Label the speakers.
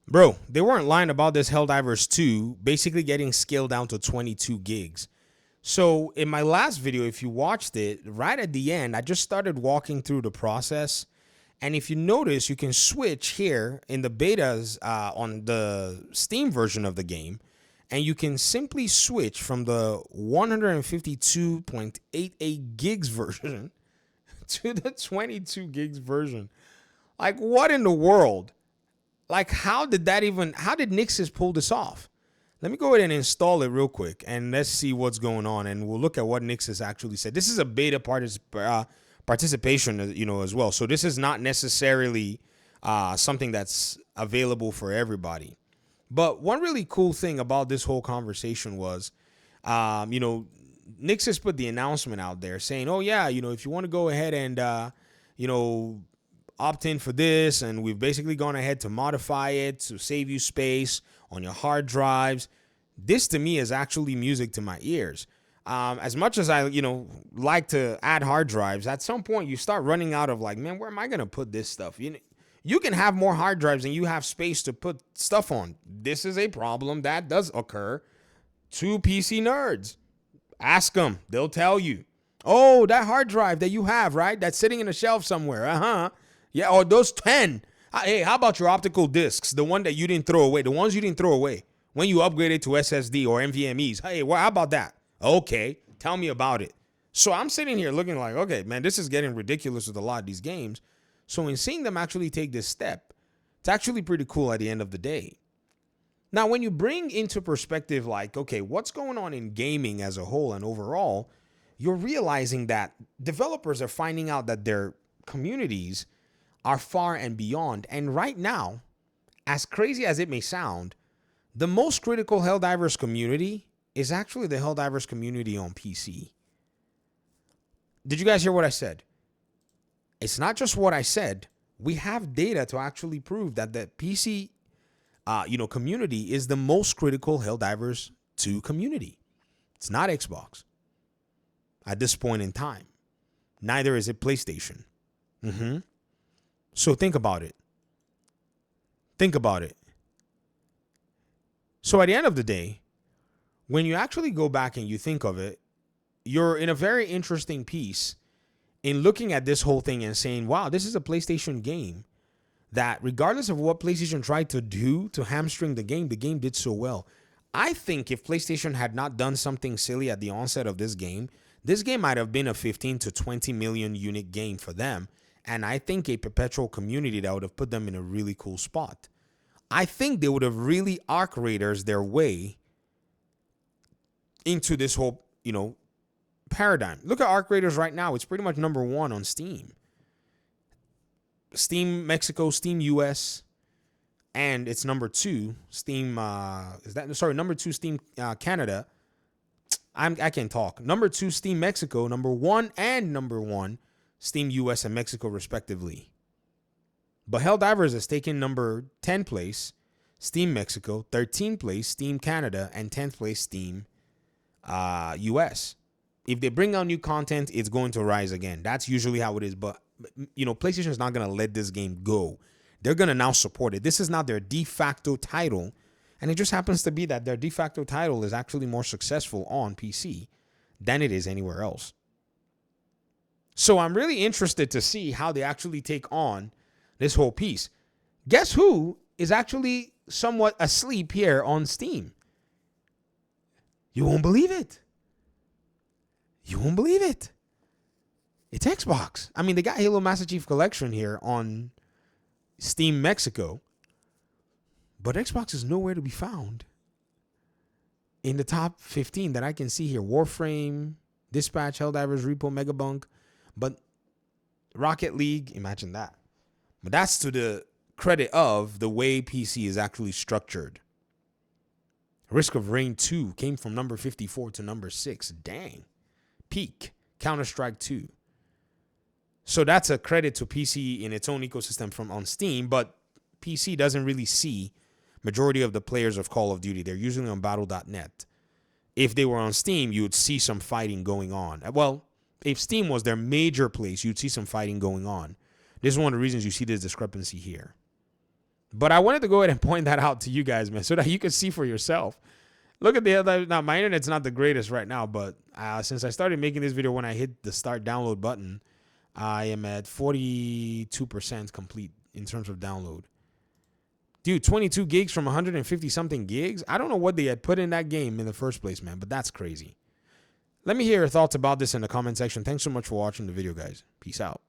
Speaker 1: Bro, they weren't lying about this Helldivers 2 basically getting scaled down to 22 gigs. So in my last video, if you watched it, right at the end, I just started walking through the process. And if you notice, you can switch here in the betas on the Steam version of the game. And you can simply switch from the 152.88 gigs version to the 22 gigs version. Like, what in the world? Like, how did Nixus pull this off? Let me go ahead and install it real quick and let's see what's going on. And we'll look at what Nixus actually said. This is a beta participation, as well. So this is not necessarily something that's available for everybody. But one really cool thing about this whole conversation was, Nixus put the announcement out there saying, oh, yeah, if you want to go ahead and, opt in for this, and we've basically gone ahead to modify it to save you space on your hard drives. This to me is actually music to my ears. As much as I, like to add hard drives, at some point you start running out of like, man, where am I going to put this stuff? You can have more hard drives than you have space to put stuff on. This is a problem that does occur to PC nerds. Ask them. They'll tell you. Oh, that hard drive that you have, right? That's sitting in a shelf somewhere. Uh-huh. Yeah, or those 10. Hey, how about your optical discs? The one that you didn't throw away. The ones you didn't throw away when you upgraded to SSD or NVMe's. Hey, how about that? Okay, tell me about it. So I'm sitting here looking like, okay, man, this is getting ridiculous with a lot of these games. So in seeing them actually take this step, it's actually pretty cool at the end of the day. Now, when you bring into perspective, like, okay, what's going on in gaming as a whole and overall, you're realizing that developers are finding out that their communities are far and beyond. And right now, as crazy as it may sound, the most critical Helldivers community is actually the Helldivers community on PC. Did you guys hear what I said? It's not just what I said. We have data to actually prove that the PC, community is the most critical Helldivers 2 community. It's not Xbox at this point in time. Neither is it PlayStation. So think about it. So at the end of the day, when you actually go back and you think of it, you're in a very interesting piece in looking at this whole thing and saying, wow, this is a PlayStation game that regardless of what PlayStation tried to do to hamstring the game did so well. I think if PlayStation had not done something silly at the onset of this game might have been a 15 to 20 million unit game for them. And I think a perpetual community that would have put them in a really cool spot. I think they would have really Arc Raiders their way into this whole, paradigm. Look at Arc Raiders right now. It's pretty much number 1 on Steam. Steam Mexico, Steam US, and it's number 2. Steam, number 2 Steam Canada. I can't talk. Number 2 Steam Mexico, number 1 and number 1. Steam US and Mexico respectively. But Helldivers has taken number 10 place, Steam Mexico, 13th place, Steam Canada, and 10th place, Steam US. If they bring out new content, it's going to rise again. That's usually how it is. But, PlayStation is not going to let this game go. They're going to now support it. This is not their de facto title. And it just happens to be that their de facto title is actually more successful on PC than it is anywhere else. So I'm really interested to see how they actually take on this whole piece. Guess who is actually somewhat asleep here on Steam? You won't believe it. It's Xbox. I mean, they got Halo Master Chief Collection here on Steam Mexico, but Xbox is nowhere to be found in the top 15 that I can see here. Warframe, Dispatch, Helldivers, Repo, Megabunk. But Rocket League, imagine that. But that's to the credit of the way PC is actually structured. Risk of Rain 2 came from number 54 to number 6. Dang. Peak. Counter-Strike 2. So that's a credit to PC in its own ecosystem from on Steam, but PC doesn't really see majority of the players of Call of Duty. They're usually on battle.net. If they were on Steam, you would see some fighting going on. Well, if Steam was their major place, you'd see some fighting going on. This is one of the reasons you see this discrepancy here. But I wanted to go ahead and point that out to you guys, man, so that you could see for yourself. Look at the other. Now, my internet's not the greatest right now, but since I started making this video, when I hit the start download button, I am at 42% complete in terms of download. Dude, 22 gigs from 150 something gigs? I don't know what they had put in that game in the first place, man, but that's crazy. Let me hear your thoughts about this in the comment section. Thanks so much for watching the video, guys. Peace out.